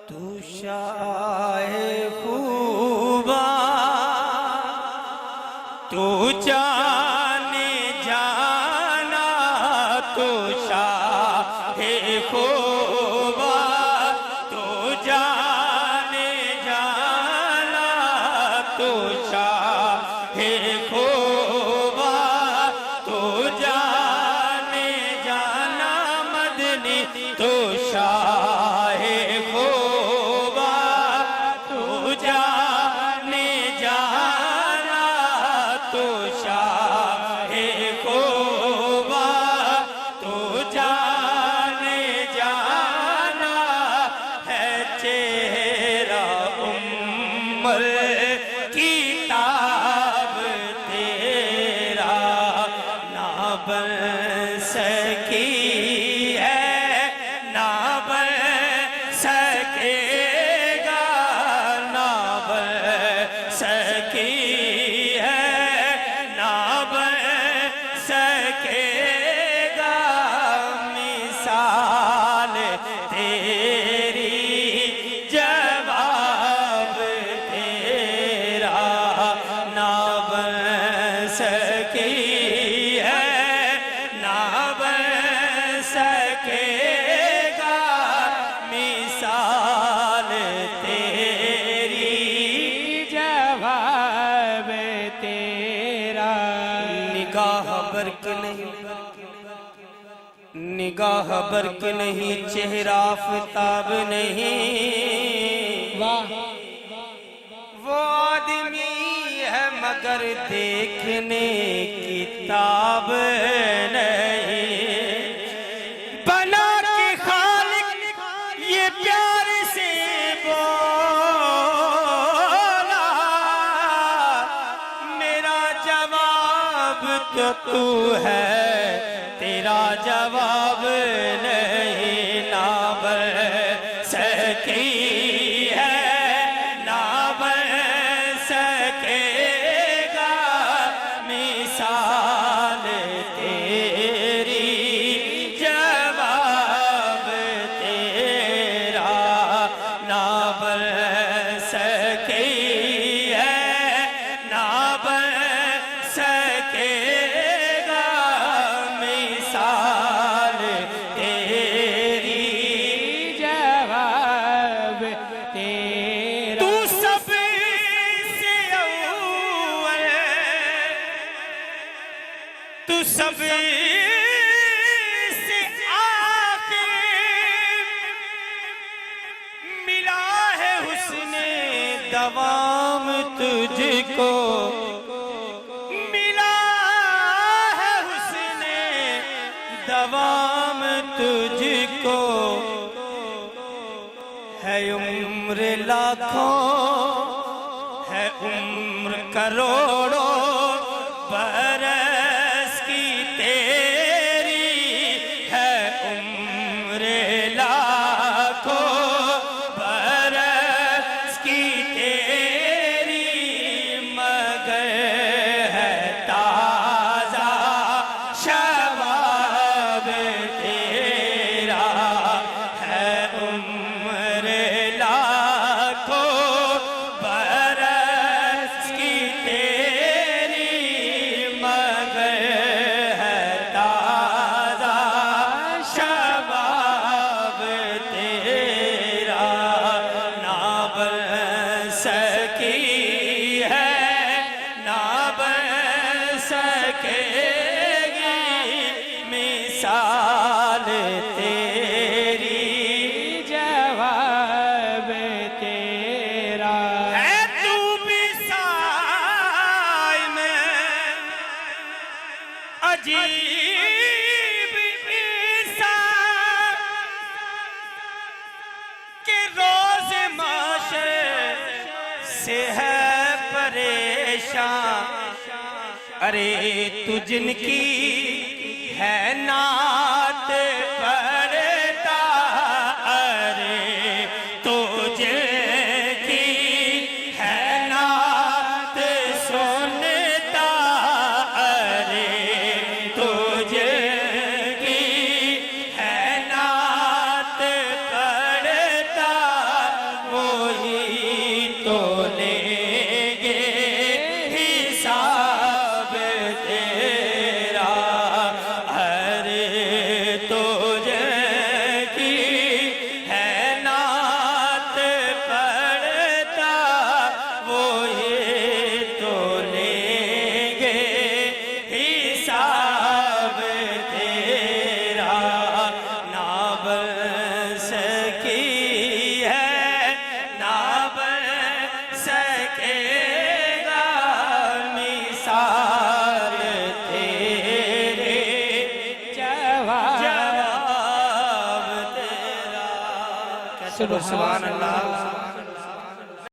तू शाहे खूबा तू जाने जाना तू शाहे खूबा तू जाने जाना तू शाहे खूबा तू जाने जाना मदनी तू शाहे खूबा तू जाने जाना तू शाहे खूबा तू जाने जाना है चेहरा उम्र किताब तेरा ना बन सकी है ना बन सकेगा ना बन सकी है ना बन सकेगा मिसाल तेरी जवाब तेरा ना बन सकी है ना बन सकेगा मिसाल तेरी जवाब तेरा निगाह बर्क नहीं निगाह बर्क नहीं चेहरा आफताब नहीं वाह वो आदमी है मगर देखने किताब नहीं बना के खालिक ये प्यार से बोला मेरा जवाब तो तू है तेरा जवाब नहीं ना बन सकी है ना बन सकेगा मिसाल तेरी जवाब तेरा ना बन सकी है ना बन सकेगा मिसाल तेरी जवाब तेरा तू सबसे अव्वल तू सबसे आखिर मिला है हुस्ने दवाम तुझको मिला है हुस्ने दवाम तुझको है उम्र लाखों है उम्र करोड़ों बरस की तेरी है उम्र लाखों बरस की तेरी मगर है ताजा शबाब तेरा है उम्र लाखों बरस की तेरी मगर है ताजा शबाब तेरा ना बन सकी है ना बन सकेगी मिसाल तेरी जवाब तेरा है तू भी साय में अजीब इंसान के रोज माशर से है परेशान अरे तू जिनकी है नात पढ़ता अरे तुझे की है नात सुनता अरे तुझे की है नात पढ़ता चलो सुभान अल्लाह